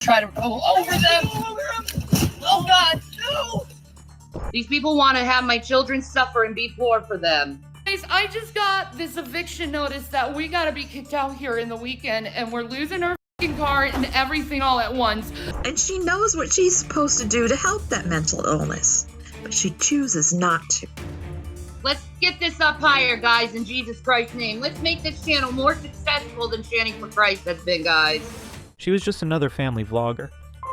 Try to go over them. Oh God, no! These people want to have my children suffer and be poor for them. Guys, I just got this eviction notice that we gotta be kicked out here in the weekend, and we're losing our f***ing car and everything all at once. And she knows what she's supposed to do to help that mental illness, but she chooses not to. Let's get this up higher, guys, in Jesus Christ's name. Let's make this channel more successful than ShannyForChrist has been, guys. She was just another family vlogger,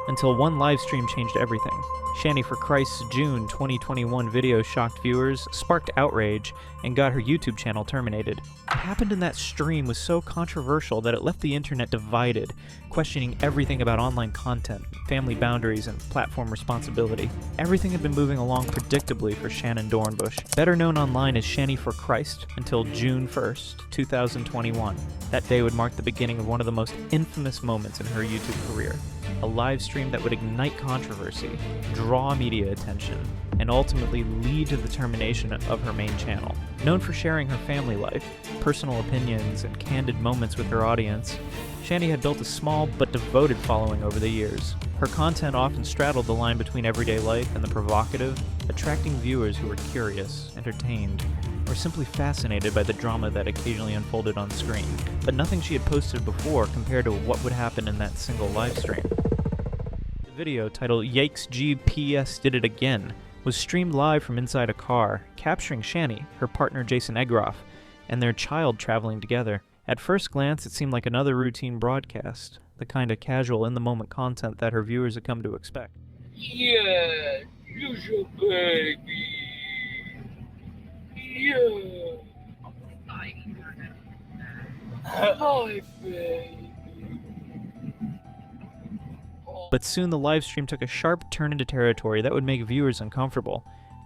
until one live stream changed everything. ShannyForChrist's June 2021 video shocked viewers, sparked outrage, and got her YouTube channel terminated. What happened in that stream was so controversial that it left the internet divided, questioning everything about online content, family boundaries, and platform responsibility. Everything had been moving along predictably for Shannon Dornbush, better known online as ShannyForChrist, until June 1st, 2021. That day would mark the beginning of one of the most infamous moments in her YouTube career. A live stream that would ignite controversy, draw media attention, and ultimately lead to the termination of her main channel. Known for sharing her family life, personal opinions, and candid moments with her audience, Shanny had built a small but devoted following over the years. Her content often straddled the line between everyday life and the provocative, attracting viewers who were curious, entertained, or simply fascinated by the drama that occasionally unfolded on screen. But nothing she had posted before compared to what would happen in that single live stream. The video, titled "Yikes GPS Did It Again," was streamed live from inside a car, capturing Shanny, her partner Jason Egroff, and their child traveling together. At first glance, it seemed like another routine broadcast, the kind of casual, in-the-moment content that her viewers had come to expect. Yeah, use your baby. Yeah. Hi, baby. But soon the live stream took a sharp turn into territory that would make viewers uncomfortable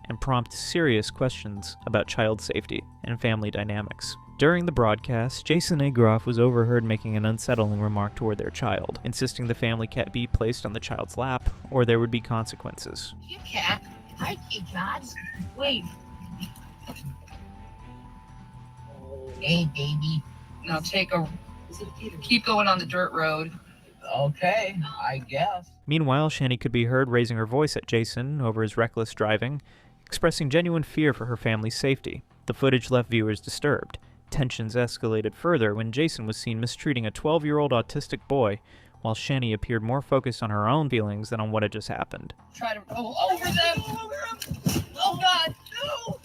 and prompt serious questions about child safety and family dynamics. During the broadcast, Jason Egroff was overheard making an unsettling remark toward their child, insisting the family cat be placed on the child's lap or there would be consequences. You cat. Hi, kitty cats. Wait. Hey, baby. Now keep going on the dirt road. Okay, I guess. Meanwhile, Shanny could be heard raising her voice at Jason over his reckless driving, expressing genuine fear for her family's safety. The footage left viewers disturbed. Tensions escalated further when Jason was seen mistreating a 12-year-old autistic boy, while Shanny appeared more focused on her own feelings than on what had just happened. Try to go over them. Oh God, no!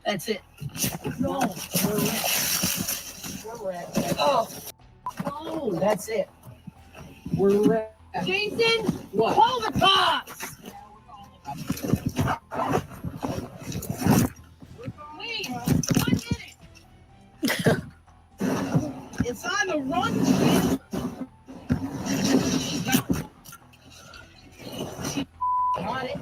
That's it. No, we're wrecked. Oh, no, that's it. We're wrecked. Jason, what? Call the cops! Wait, 1 minute. It's on the run, man. On it.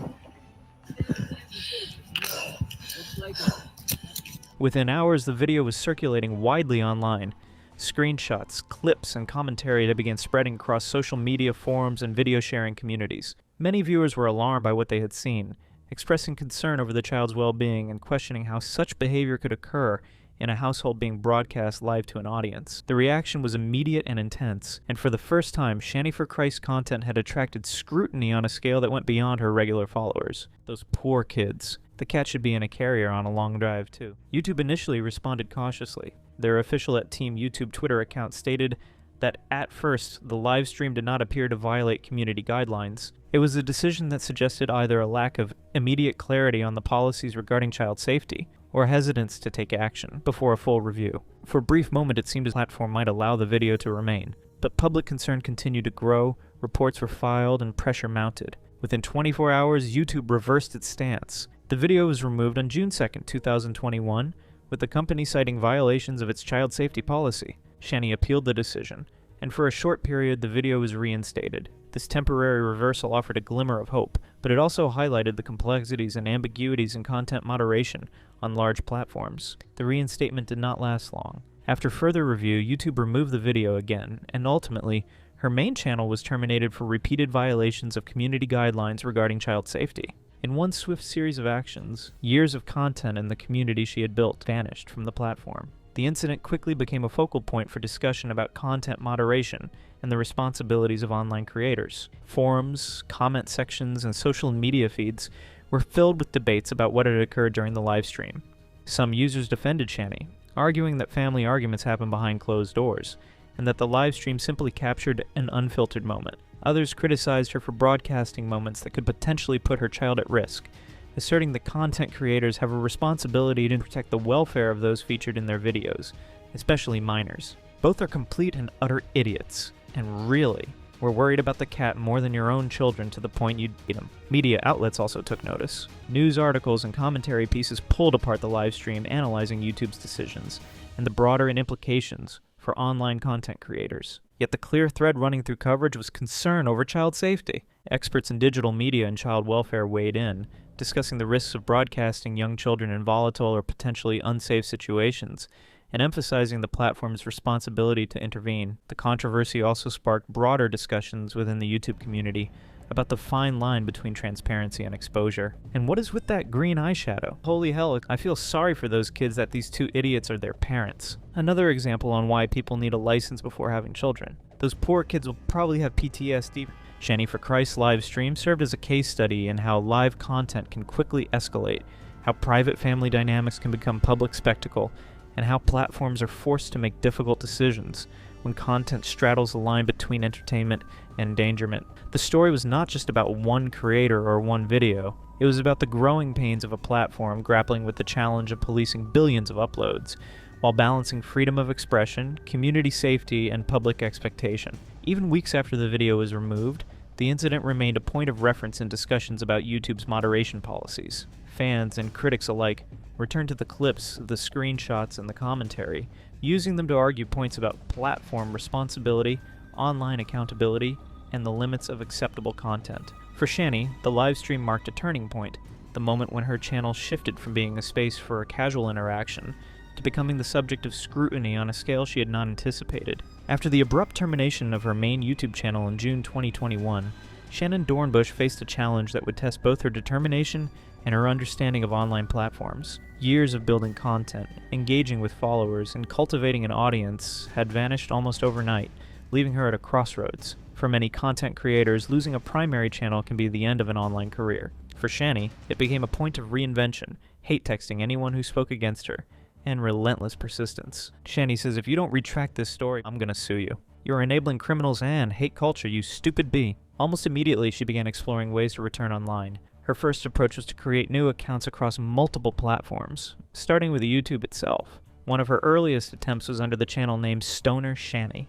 Within hours, the video was circulating widely online. Screenshots, clips, and commentary that began spreading across social media forums and video sharing communities. Many viewers were alarmed by what they had seen, expressing concern over the child's well-being and questioning how such behavior could occur in a household being broadcast live to an audience. The reaction was immediate and intense, and for the first time, ShannyForChrist content had attracted scrutiny on a scale that went beyond her regular followers. Those poor kids. The cat should be in a carrier on a long drive, too. YouTube initially responded cautiously. Their official @Team YouTube Twitter account stated that at first, the live stream did not appear to violate community guidelines. It was a decision that suggested either a lack of immediate clarity on the policies regarding child safety, or hesitance to take action before a full review. For a brief moment, it seemed as the platform might allow the video to remain. But public concern continued to grow, reports were filed, and pressure mounted. Within 24 hours, YouTube reversed its stance. The video was removed on June 2nd, 2021, with the company citing violations of its child safety policy. Shanny appealed the decision, and for a short period the video was reinstated. This temporary reversal offered a glimmer of hope, but it also highlighted the complexities and ambiguities in content moderation on large platforms. The reinstatement did not last long. After further review, YouTube removed the video again, and ultimately, her main channel was terminated for repeated violations of community guidelines regarding child safety. In one swift series of actions, years of content and the community she had built vanished from the platform. The incident quickly became a focal point for discussion about content moderation and the responsibilities of online creators. Forums, comment sections, and social media feeds were filled with debates about what had occurred during the live stream. Some users defended Shanny, arguing that family arguments happen behind closed doors, and that the live stream simply captured an unfiltered moment. Others criticized her for broadcasting moments that could potentially put her child at risk, asserting that content creators have a responsibility to protect the welfare of those featured in their videos, especially minors. Both are complete and utter idiots, and really, we're worried about the cat more than your own children to the point you'd eat them. Media outlets also took notice. News articles and commentary pieces pulled apart the live stream, analyzing YouTube's decisions and the broader implications for online content creators. Yet the clear thread running through coverage was concern over child safety. Experts in digital media and child welfare weighed in, discussing the risks of broadcasting young children in volatile or potentially unsafe situations, and emphasizing the platform's responsibility to intervene. The controversy also sparked broader discussions within the YouTube community about the fine line between transparency and exposure. And what is with that green eyeshadow? Holy hell, I feel sorry for those kids that these two idiots are their parents. Another example on why people need a license before having children. Those poor kids will probably have PTSD. ShannyForChrist live stream served as a case study in how live content can quickly escalate, how private family dynamics can become public spectacle, and how platforms are forced to make difficult decisions when content straddles the line between entertainment and endangerment. The story was not just about one creator or one video. It was about the growing pains of a platform grappling with the challenge of policing billions of uploads, while balancing freedom of expression, community safety, and public expectation. Even weeks after the video was removed, the incident remained a point of reference in discussions about YouTube's moderation policies. Fans and critics alike returned to the clips, the screenshots, and the commentary, using them to argue points about platform responsibility, online accountability, and the limits of acceptable content. For Shanny, the live stream marked a turning point, the moment when her channel shifted from being a space for a casual interaction to becoming the subject of scrutiny on a scale she had not anticipated. After the abrupt termination of her main YouTube channel in June 2021, Shannon Dornbush faced a challenge that would test both her determination and her understanding of online platforms. Years of building content, engaging with followers, and cultivating an audience had vanished almost overnight, leaving her at a crossroads. For many content creators, losing a primary channel can be the end of an online career. For Shanny, it became a point of reinvention, hate texting anyone who spoke against her, and relentless persistence. Shanny says, "If you don't retract this story, I'm gonna sue you. You're enabling criminals and hate culture, you stupid bee." Almost immediately, she began exploring ways to return online. Her first approach was to create new accounts across multiple platforms, starting with YouTube itself. One of her earliest attempts was under the channel name Stoner Shanny.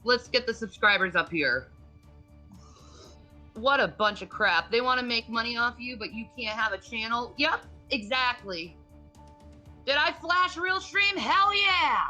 Let's get the subscribers up here. What a bunch of crap. They want to make money off you, but you can't have a channel? Yep, exactly. Did I flash real stream? Hell yeah!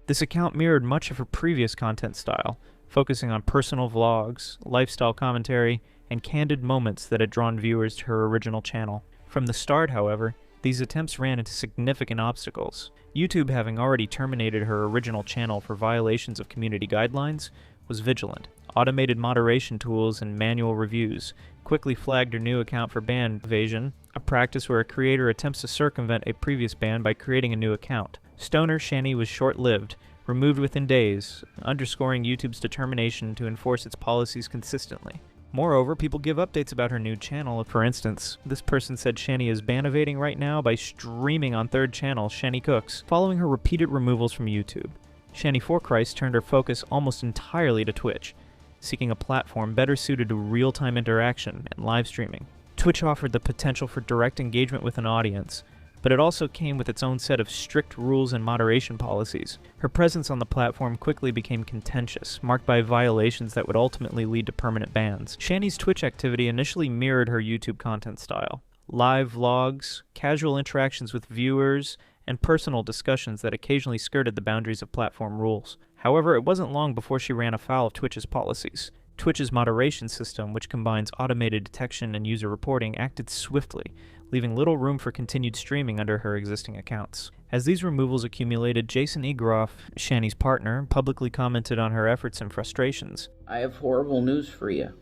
This account mirrored much of her previous content style, focusing on personal vlogs, lifestyle commentary, and candid moments that had drawn viewers to her original channel. From the start, however, these attempts ran into significant obstacles. YouTube, having already terminated her original channel for violations of community guidelines, was vigilant. Automated moderation tools and manual reviews quickly flagged her new account for ban evasion, a practice where a creator attempts to circumvent a previous ban by creating a new account. Stoner Shanny was short-lived, removed within days, underscoring YouTube's determination to enforce its policies consistently. Moreover, people give updates about her new channel. For instance, this person said Shanny is ban evading right now by streaming on third channel Shanny Cooks, following her repeated removals from YouTube. ShannyForChrist turned her focus almost entirely to Twitch, seeking a platform better suited to real-time interaction and live streaming. Twitch offered the potential for direct engagement with an audience, but it also came with its own set of strict rules and moderation policies. Her presence on the platform quickly became contentious, marked by violations that would ultimately lead to permanent bans. Shanny's Twitch activity initially mirrored her YouTube content style. Live vlogs, casual interactions with viewers, and personal discussions that occasionally skirted the boundaries of platform rules. However, it wasn't long before she ran afoul of Twitch's policies. Twitch's moderation system, which combines automated detection and user reporting, acted swiftly, leaving little room for continued streaming under her existing accounts. As these removals accumulated, Jason Egroff, Shanny's partner, publicly commented on her efforts and frustrations. "I have horrible news for you.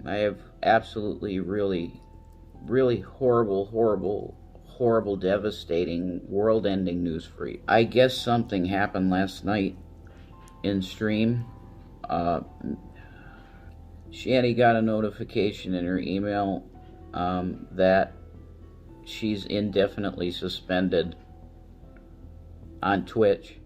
I have absolutely, really horrible, devastating, world-ending news for you. I guess something happened last night in stream Shanny got a notification in her email that she's indefinitely suspended on Twitch.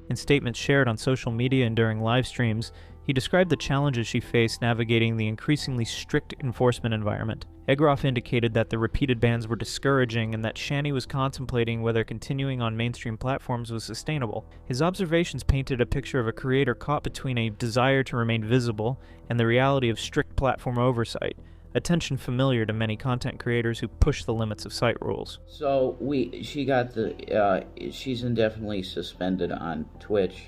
In statements shared on social media and during live streams, he described the challenges she faced navigating the increasingly strict enforcement environment. Egroff indicated that the repeated bans were discouraging and that Shanny was contemplating whether continuing on mainstream platforms was sustainable. His observations painted a picture of a creator caught between a desire to remain visible and the reality of strict platform oversight, a tension familiar to many content creators who push the limits of site rules. So she got she's indefinitely suspended on Twitch.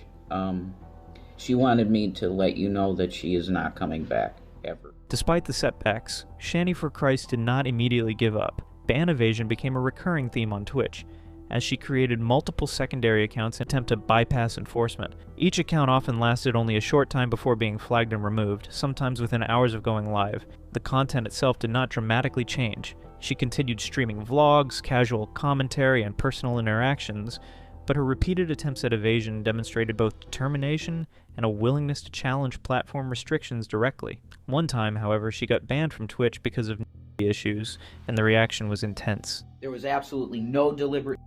She wanted me to let you know that she is not coming back, ever. Despite the setbacks, ShannyForChrist did not immediately give up. Ban evasion became a recurring theme on Twitch, as she created multiple secondary accounts in an attempt to bypass enforcement. Each account often lasted only a short time before being flagged and removed, sometimes within hours of going live. The content itself did not dramatically change. She continued streaming vlogs, casual commentary, and personal interactions, but her repeated attempts at evasion demonstrated both determination and a willingness to challenge platform restrictions directly. One time, however, she got banned from Twitch because of issues, and the reaction was intense. There was absolutely no deliberate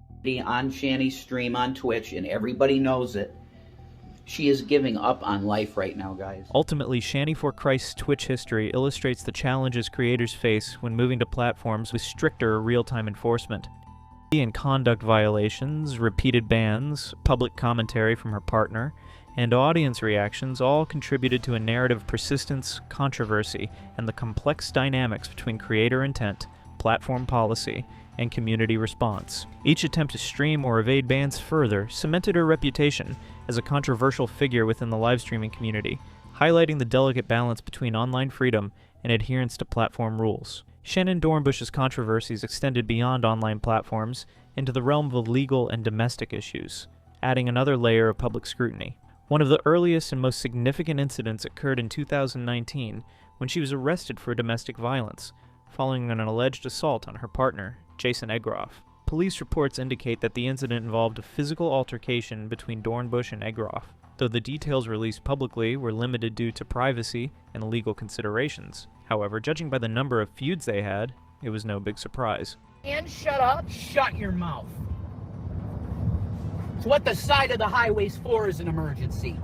on Shanny's stream on Twitch, and everybody knows it. She is giving up on life right now, guys. Ultimately, ShannyForChrist's Twitch history illustrates the challenges creators face when moving to platforms with stricter real-time enforcement. And conduct violations, repeated bans, public commentary from her partner, and audience reactions all contributed to a narrative of persistence, controversy, and the complex dynamics between creator intent, platform policy, and community response. Each attempt to stream or evade bans further cemented her reputation as a controversial figure within the live streaming community, highlighting the delicate balance between online freedom and adherence to platform rules. Shannon Dornbush's controversies extended beyond online platforms into the realm of legal and domestic issues, adding another layer of public scrutiny. One of the earliest and most significant incidents occurred in 2019 when she was arrested for domestic violence, following an alleged assault on her partner, Jason Egroff. Police reports indicate that the incident involved a physical altercation between Dornbush and Egroff, though the details released publicly were limited due to privacy and legal considerations. However, judging by the number of feuds they had, it was no big surprise. And shut up. Shut your mouth. So what the side of the highway's for is an emergency.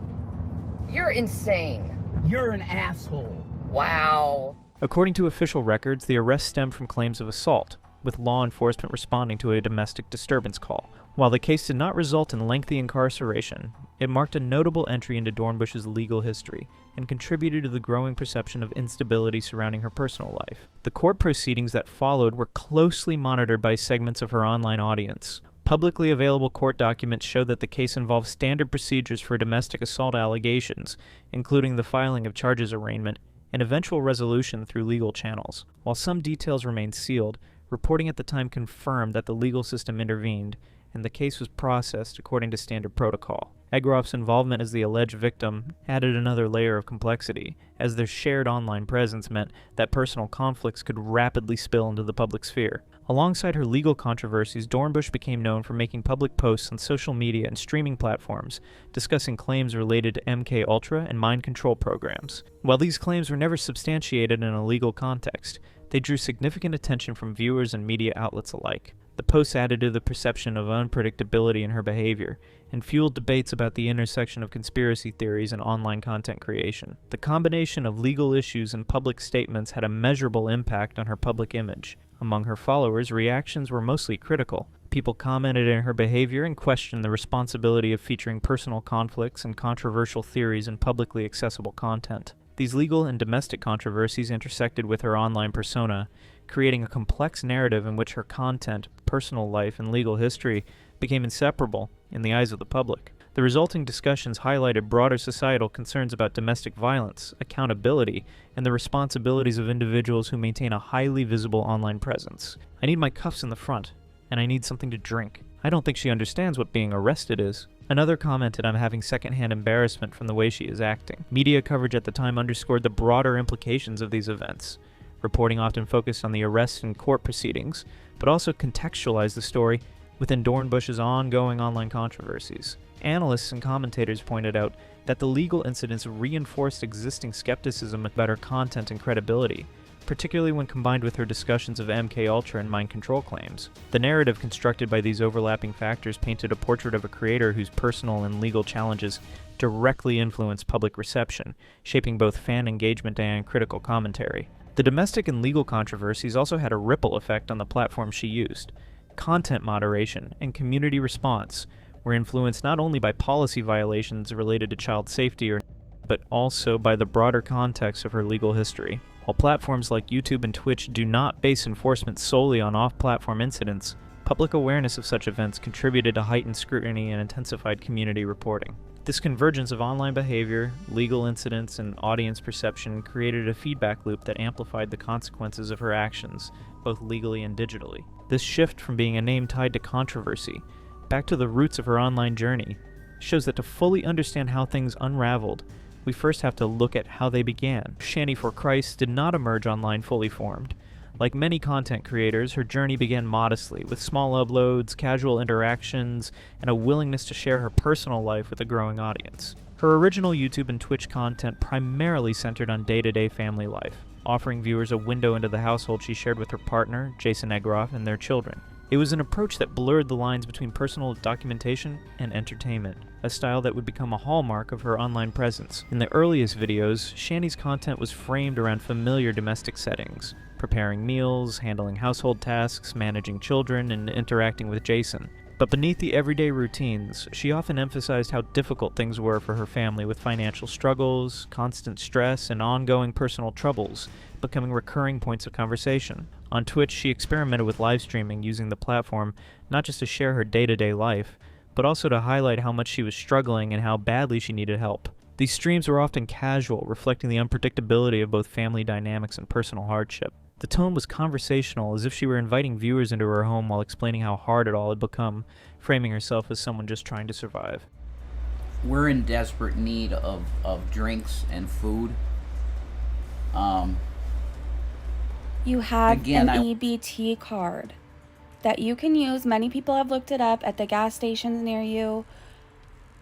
You're insane. You're an asshole. Wow. According to official records, the arrest stemmed from claims of assault, with law enforcement responding to a domestic disturbance call. While the case did not result in lengthy incarceration, it marked a notable entry into Dornbush's legal history and contributed to the growing perception of instability surrounding her personal life. The court proceedings that followed were closely monitored by segments of her online audience. Publicly available court documents show that the case involves standard procedures for domestic assault allegations, including the filing of charges arraignment and eventual resolution through legal channels. While some details remain sealed, reporting at the time confirmed that the legal system intervened, and the case was processed according to standard protocol. Egroff's involvement as the alleged victim added another layer of complexity, as their shared online presence meant that personal conflicts could rapidly spill into the public sphere. Alongside her legal controversies, Dornbush became known for making public posts on social media and streaming platforms, discussing claims related to MKUltra and mind control programs. While these claims were never substantiated in a legal context, they drew significant attention from viewers and media outlets alike. The posts added to the perception of unpredictability in her behavior, and fueled debates about the intersection of conspiracy theories and online content creation. The combination of legal issues and public statements had a measurable impact on her public image. Among her followers, reactions were mostly critical. People commented on her behavior and questioned the responsibility of featuring personal conflicts and controversial theories in publicly accessible content. These legal and domestic controversies intersected with her online persona, creating a complex narrative in which her content, personal life, and legal history became inseparable in the eyes of the public. The resulting discussions highlighted broader societal concerns about domestic violence, accountability, and the responsibilities of individuals who maintain a highly visible online presence. I need my cuffs in the front, and I need something to drink. I don't think she understands what being arrested is. Another commented I'm having secondhand embarrassment from the way she is acting. Media coverage at the time underscored the broader implications of these events. Reporting often focused on the arrests and court proceedings, but also contextualized the story within Dornbush's ongoing online controversies. Analysts and commentators pointed out that the legal incidents reinforced existing skepticism about her content and credibility, particularly when combined with her discussions of MKUltra and mind control claims. The narrative constructed by these overlapping factors painted a portrait of a creator whose personal and legal challenges directly influenced public reception, shaping both fan engagement and critical commentary. The domestic and legal controversies also had a ripple effect on the platform she used. Content moderation and community response were influenced not only by policy violations related to child safety, but also by the broader context of her legal history. While platforms like YouTube and Twitch do not base enforcement solely on off-platform incidents, public awareness of such events contributed to heightened scrutiny and intensified community reporting. This convergence of online behavior, legal incidents, and audience perception created a feedback loop that amplified the consequences of her actions, both legally and digitally. This shift from being a name tied to controversy back to the roots of her online journey shows that to fully understand how things unraveled, we first have to look at how they began. ShannyForChrist did not emerge online fully formed. Like many content creators, her journey began modestly, with small uploads, casual interactions, and a willingness to share her personal life with a growing audience. Her original YouTube and Twitch content primarily centered on day-to-day family life, offering viewers a window into the household she shared with her partner, Jason Egroff, and their children. It was an approach that blurred the lines between personal documentation and entertainment, a style that would become a hallmark of her online presence. In the earliest videos, Shanny's content was framed around familiar domestic settings, preparing meals, handling household tasks, managing children, and interacting with Jason. But beneath the everyday routines, she often emphasized how difficult things were for her family, with financial struggles, constant stress, and ongoing personal troubles becoming recurring points of conversation. On Twitch, she experimented with live streaming, using the platform not just to share her day-to-day life, but also to highlight how much she was struggling and how badly she needed help. These streams were often casual, reflecting the unpredictability of both family dynamics and personal hardship. The tone was conversational, as if she were inviting viewers into her home while explaining how hard it all had become, framing herself as someone just trying to survive. We're in desperate need of drinks and food. You have Again, an EBT card that you can use. Many people have looked it up at the gas stations near you.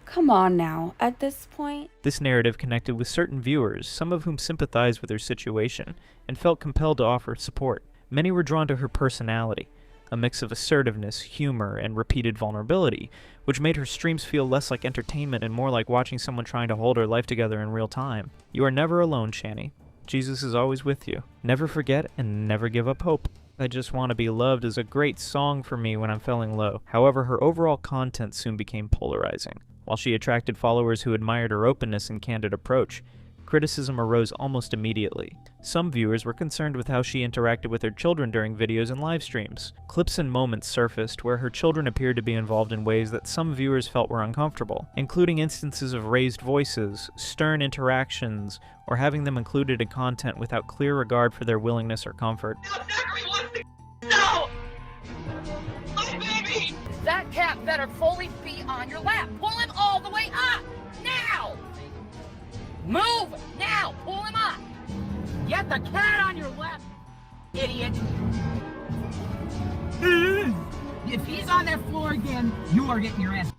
Come on now, at this point. This narrative connected with certain viewers, some of whom sympathized with her situation and felt compelled to offer support. Many were drawn to her personality, a mix of assertiveness, humor, and repeated vulnerability, which made her streams feel less like entertainment and more like watching someone trying to hold her life together in real time. You are never alone, Shanny. Jesus is always with you. Never forget and never give up hope. I Just Want to Be Loved is a great song for me when I'm feeling low. However, her overall content soon became polarizing. While she attracted followers who admired her openness and candid approach, criticism arose almost immediately. Some viewers were concerned with how she interacted with her children during videos and live streams. Clips and moments surfaced where her children appeared to be involved in ways that some viewers felt were uncomfortable, including instances of raised voices, stern interactions, or having them included in content without clear regard for their willingness or comfort. No! My baby! That cat better fully be on your lap. Pull him all the way up! Now! Move! Now! Pull him up! Get the cat on your lap, idiot. If he's on that floor again, you are getting your ass.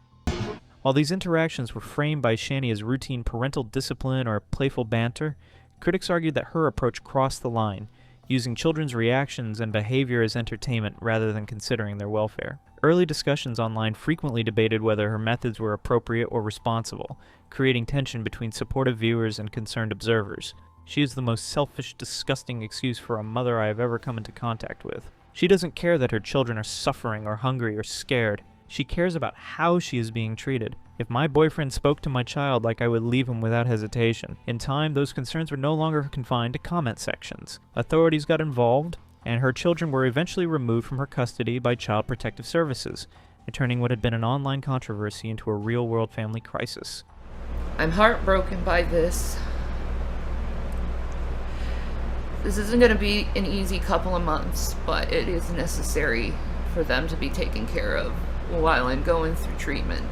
While these interactions were framed by Shanny as routine parental discipline or playful banter, critics argued that her approach crossed the line, using children's reactions and behavior as entertainment rather than considering their welfare. Early discussions online frequently debated whether her methods were appropriate or responsible, creating tension between supportive viewers and concerned observers. She is the most selfish, disgusting excuse for a mother I have ever come into contact with. She doesn't care that her children are suffering or hungry or scared. She cares about how she is being treated. If my boyfriend spoke to my child like I would leave him without hesitation. In time, those concerns were no longer confined to comment sections. Authorities got involved, and her children were eventually removed from her custody by Child Protective Services, turning what had been an online controversy into a real-world family crisis. I'm heartbroken by this. This isn't going to be an easy couple of months, but it is necessary for them to be taken care of while I'm going through treatment.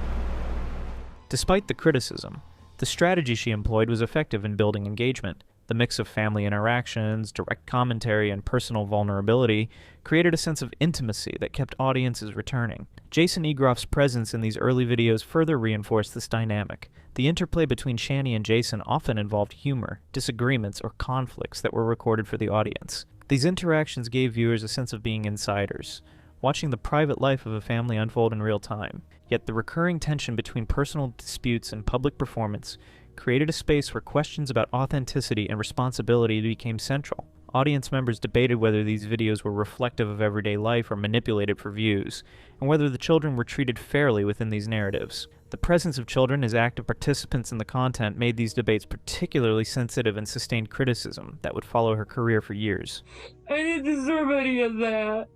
Despite the criticism, the strategy she employed was effective in building engagement. The mix of family interactions, direct commentary, and personal vulnerability created a sense of intimacy that kept audiences returning. Jason Egroff's presence in these early videos further reinforced this dynamic. The interplay between Shanny and Jason often involved humor, disagreements, or conflicts that were recorded for the audience. These interactions gave viewers a sense of being insiders, watching the private life of a family unfold in real time. Yet the recurring tension between personal disputes and public performance created a space where questions about authenticity and responsibility became central. Audience members debated whether these videos were reflective of everyday life or manipulated for views, and whether the children were treated fairly within these narratives. The presence of children as active participants in the content made these debates particularly sensitive and sustained criticism that would follow her career for years. I didn't deserve any of that.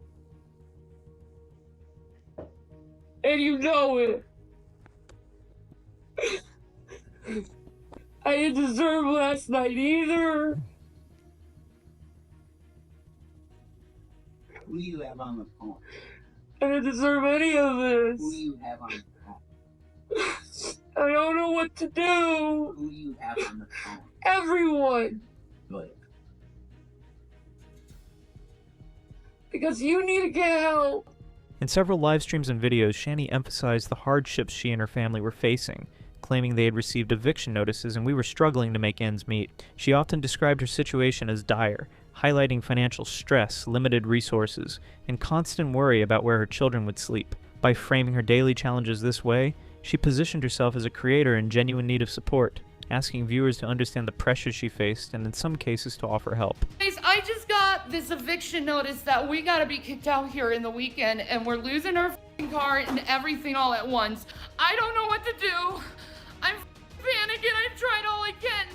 And you know it. I didn't deserve last night either. Who do you have on the phone? I didn't deserve any of this. Who do you have on the phone? I don't know what to do. Who do you have on the phone? Everyone. Good. Because you need to get help. In several live streams and videos, Shanny emphasized the hardships she and her family were facing, claiming they had received eviction notices and we were struggling to make ends meet. She often described her situation as dire, highlighting financial stress, limited resources, and constant worry about where her children would sleep. By framing her daily challenges this way, she positioned herself as a creator in genuine need of support, asking viewers to understand the pressures she faced and in some cases to offer help. Guys, I just got this eviction notice that we gotta be kicked out here in the weekend and we're losing our car and everything all at once. I don't know what to do. I'm panicking. I've tried all I can.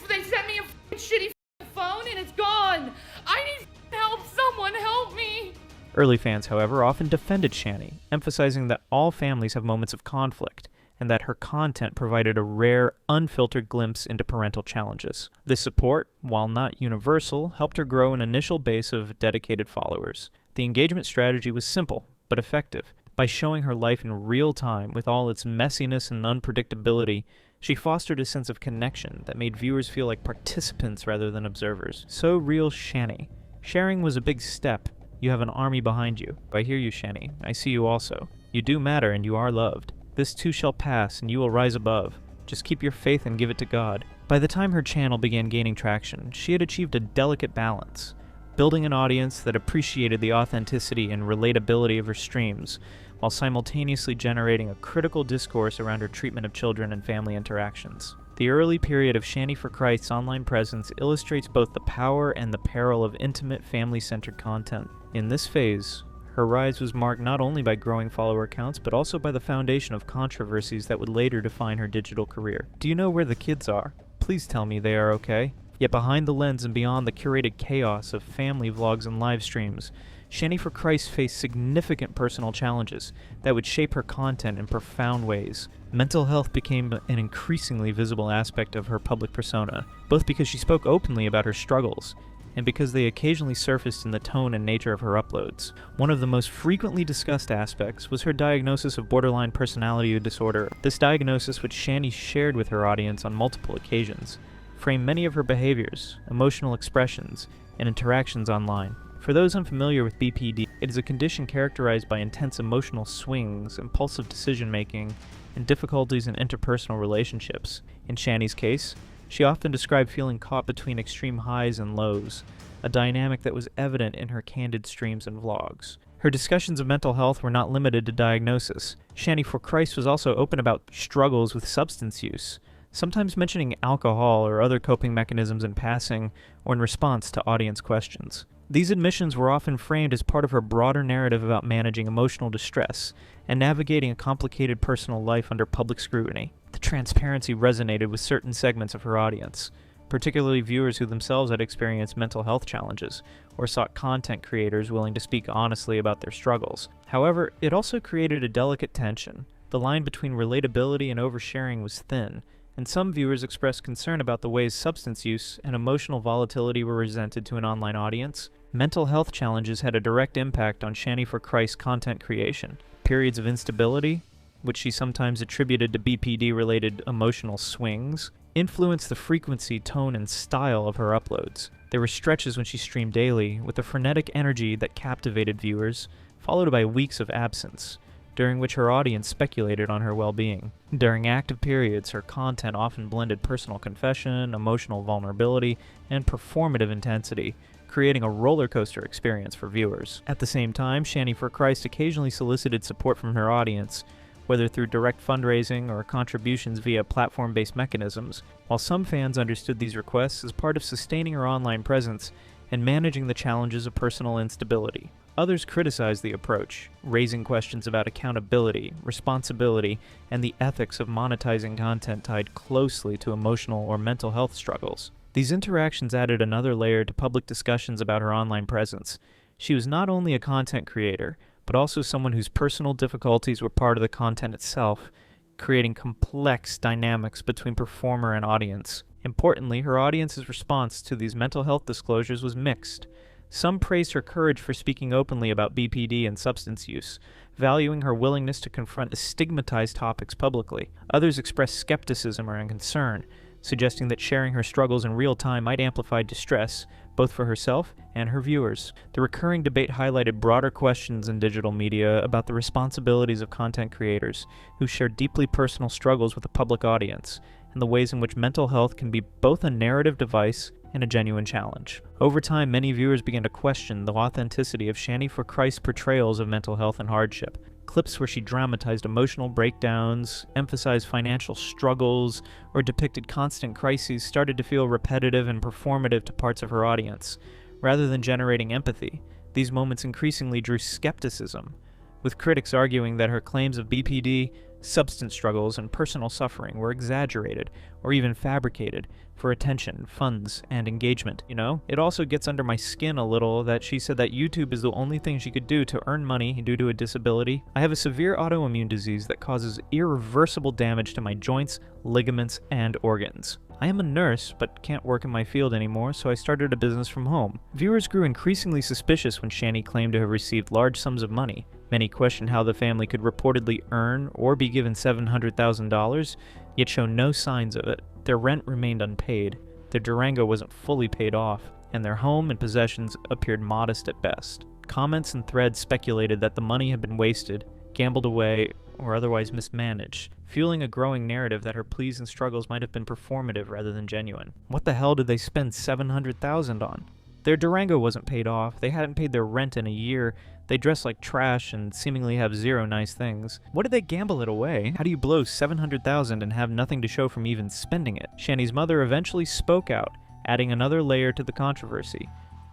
They sent me a shitty phone and it's gone. I need help. Someone help me. Early fans, however, often defended Shanny, emphasizing that all families have moments of conflict, and that her content provided a rare, unfiltered glimpse into parental challenges. This support, while not universal, helped her grow an initial base of dedicated followers. The engagement strategy was simple, but effective. By showing her life in real time with all its messiness and unpredictability, she fostered a sense of connection that made viewers feel like participants rather than observers. So real Shanny. Sharing was a big step. You have an army behind you. I hear you, Shanny. I see you also. You do matter and you are loved. This too shall pass and you will rise above. Just keep your faith and give it to God. By the time her channel began gaining traction, she had achieved a delicate balance, building an audience that appreciated the authenticity and relatability of her streams, while simultaneously generating a critical discourse around her treatment of children and family interactions. The early period of ShannyForChrist's online presence illustrates both the power and the peril of intimate, family-centered content. In this phase, her rise was marked not only by growing follower counts, but also by the foundation of controversies that would later define her digital career. Do you know where the kids are? Please tell me they are okay. Yet behind the lens and beyond the curated chaos of family vlogs and live streams, ShannyForChrist faced significant personal challenges that would shape her content in profound ways. Mental health became an increasingly visible aspect of her public persona, both because she spoke openly about her struggles, and because they occasionally surfaced in the tone and nature of her uploads. One of the most frequently discussed aspects was her diagnosis of borderline personality disorder. This diagnosis, which Shanny shared with her audience on multiple occasions, framed many of her behaviors, emotional expressions, and interactions online. For those unfamiliar with BPD, it is a condition characterized by intense emotional swings, impulsive decision-making, and difficulties in interpersonal relationships. In Shanny's case, she often described feeling caught between extreme highs and lows, a dynamic that was evident in her candid streams and vlogs. Her discussions of mental health were not limited to diagnosis. ShannyForChrist was also open about struggles with substance use, sometimes mentioning alcohol or other coping mechanisms in passing or in response to audience questions. These admissions were often framed as part of her broader narrative about managing emotional distress and navigating a complicated personal life under public scrutiny. The transparency resonated with certain segments of her audience, particularly viewers who themselves had experienced mental health challenges or sought content creators willing to speak honestly about their struggles. However, it also created a delicate tension. The line between relatability and oversharing was thin, and some viewers expressed concern about the ways substance use and emotional volatility were presented to an online audience. Mental health challenges had a direct impact on ShannyForChrist's content creation. Periods of instability, which she sometimes attributed to BPD-related emotional swings, influenced the frequency, tone, and style of her uploads. There were stretches when she streamed daily, with a frenetic energy that captivated viewers, followed by weeks of absence, during which her audience speculated on her well-being. During active periods, her content often blended personal confession, emotional vulnerability, and performative intensity, creating a roller coaster experience for viewers. At the same time, ShannyForChrist occasionally solicited support from her audience, whether through direct fundraising or contributions via platform-based mechanisms, while some fans understood these requests as part of sustaining her online presence and managing the challenges of personal instability. Others criticized the approach, raising questions about accountability, responsibility, and the ethics of monetizing content tied closely to emotional or mental health struggles. These interactions added another layer to public discussions about her online presence. She was not only a content creator, but also someone whose personal difficulties were part of the content itself, creating complex dynamics between performer and audience. Importantly, her audience's response to these mental health disclosures was mixed. Some praised her courage for speaking openly about BPD and substance use, valuing her willingness to confront stigmatized topics publicly. Others expressed skepticism or concern, suggesting that sharing her struggles in real time might amplify distress, both for herself and her viewers. The recurring debate highlighted broader questions in digital media about the responsibilities of content creators who share deeply personal struggles with a public audience, and the ways in which mental health can be both a narrative device and a genuine challenge. Over time, many viewers began to question the authenticity of ShannyForChrist's portrayals of mental health and hardship. Clips where she dramatized emotional breakdowns, emphasized financial struggles, or depicted constant crises started to feel repetitive and performative to parts of her audience. Rather than generating empathy, these moments increasingly drew skepticism, with critics arguing that her claims of BPD, substance struggles, and personal suffering were exaggerated or even fabricated for attention, funds, and engagement. You know, it also gets under my skin a little that she said that YouTube is the only thing she could do to earn money due to a disability. I have a severe autoimmune disease that causes irreversible damage to my joints, ligaments, and organs. I am a nurse, but can't work in my field anymore, so I started a business from home. Viewers grew increasingly suspicious when Shanny claimed to have received large sums of money. Many questioned how the family could reportedly earn or be given $700,000, yet show no signs of it. Their rent remained unpaid, their Durango wasn't fully paid off, and their home and possessions appeared modest at best. Comments and threads speculated that the money had been wasted, gambled away, or otherwise mismanaged, fueling a growing narrative that her pleas and struggles might have been performative rather than genuine. What the hell did they spend $700,000 on? Their Durango wasn't paid off, they hadn't paid their rent in a year, they dress like trash and seemingly have zero nice things. What did they gamble it away? How do you blow $700,000 and have nothing to show from even spending it? Shanny's mother eventually spoke out, adding another layer to the controversy.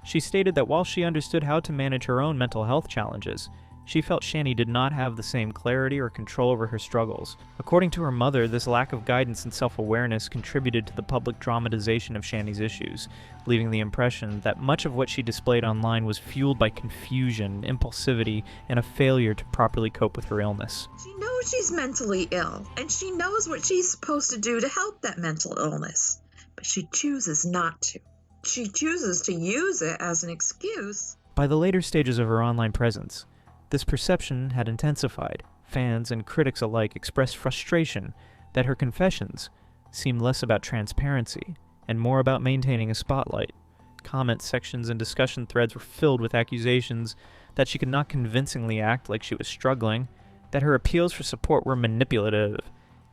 She stated that while she understood how to manage her own mental health challenges, she felt Shanny did not have the same clarity or control over her struggles. According to her mother, this lack of guidance and self-awareness contributed to the public dramatization of Shanny's issues, leaving the impression that much of what she displayed online was fueled by confusion, impulsivity, and a failure to properly cope with her illness. She knows she's mentally ill, and she knows what she's supposed to do to help that mental illness, but she chooses not to. She chooses to use it as an excuse. By the later stages of her online presence, this perception had intensified. Fans and critics alike expressed frustration that her confessions seemed less about transparency and more about maintaining a spotlight. Comment sections and discussion threads were filled with accusations that she could not convincingly act like she was struggling, that her appeals for support were manipulative,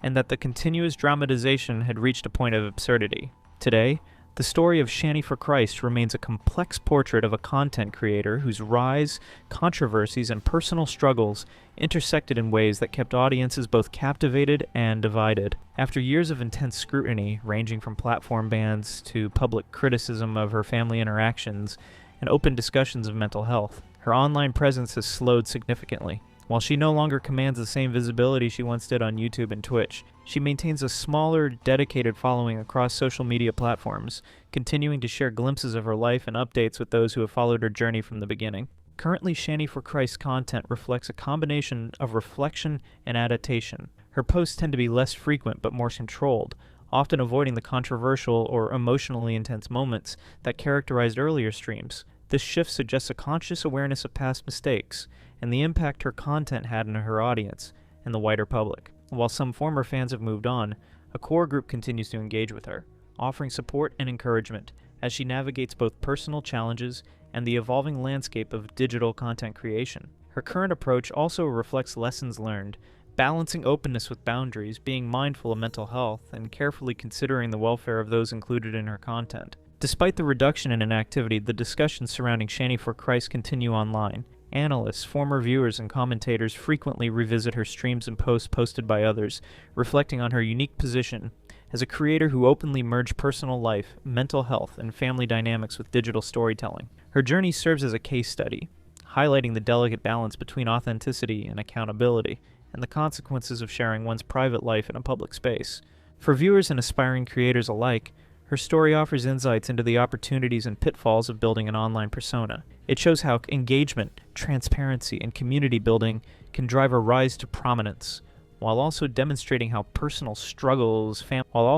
and that the continuous dramatization had reached a point of absurdity. Today, the story of ShannyForChrist remains a complex portrait of a content creator whose rise, controversies, and personal struggles intersected in ways that kept audiences both captivated and divided. After years of intense scrutiny, ranging from platform bans to public criticism of her family interactions and open discussions of mental health, her online presence has slowed significantly. While she no longer commands the same visibility she once did on YouTube and Twitch, she maintains a smaller, dedicated following across social media platforms, continuing to share glimpses of her life and updates with those who have followed her journey from the beginning. Currently, ShannyForChrist's content reflects a combination of reflection and adaptation. Her posts tend to be less frequent but more controlled, often avoiding the controversial or emotionally intense moments that characterized earlier streams. This shift suggests a conscious awareness of past mistakes and the impact her content had on her audience and the wider public. While some former fans have moved on, A core group continues to engage with her, offering support and encouragement as she navigates both personal challenges and the evolving landscape of digital content creation. Her current approach also reflects lessons learned, balancing openness with boundaries, being mindful of mental health, and carefully considering the welfare of those included in her content. Despite the reduction in inactivity, the discussions surrounding ShannyForChrist continue online. Analysts, former viewers, and commentators frequently revisit her streams and posts posted by others, reflecting on her unique position as a creator who openly merged personal life, mental health, and family dynamics with digital storytelling. Her journey serves as a case study, highlighting the delicate balance between authenticity and accountability, and the consequences of sharing one's private life in a public space. For viewers and aspiring creators alike, her story offers insights into the opportunities and pitfalls of building an online persona. It shows how engagement, transparency, and community building can drive a rise to prominence, while also demonstrating how personal struggles, family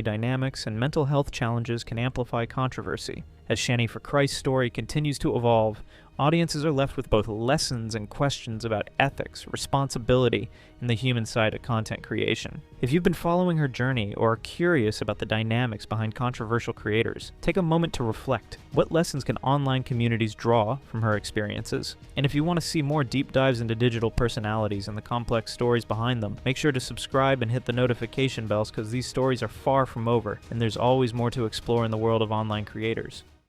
dynamics, and mental health challenges can amplify controversy. As ShannyForChrist's story continues to evolve, audiences are left with both lessons and questions about ethics, responsibility, and the human side of content creation. If you've been following her journey or are curious about the dynamics behind controversial creators, take a moment to reflect. What lessons can online communities draw from her experiences? And if you want to see more deep dives into digital personalities and the complex stories behind them, make sure to subscribe and hit the notification bells because these stories are far from over, and there's always more to explore in the world of online creators.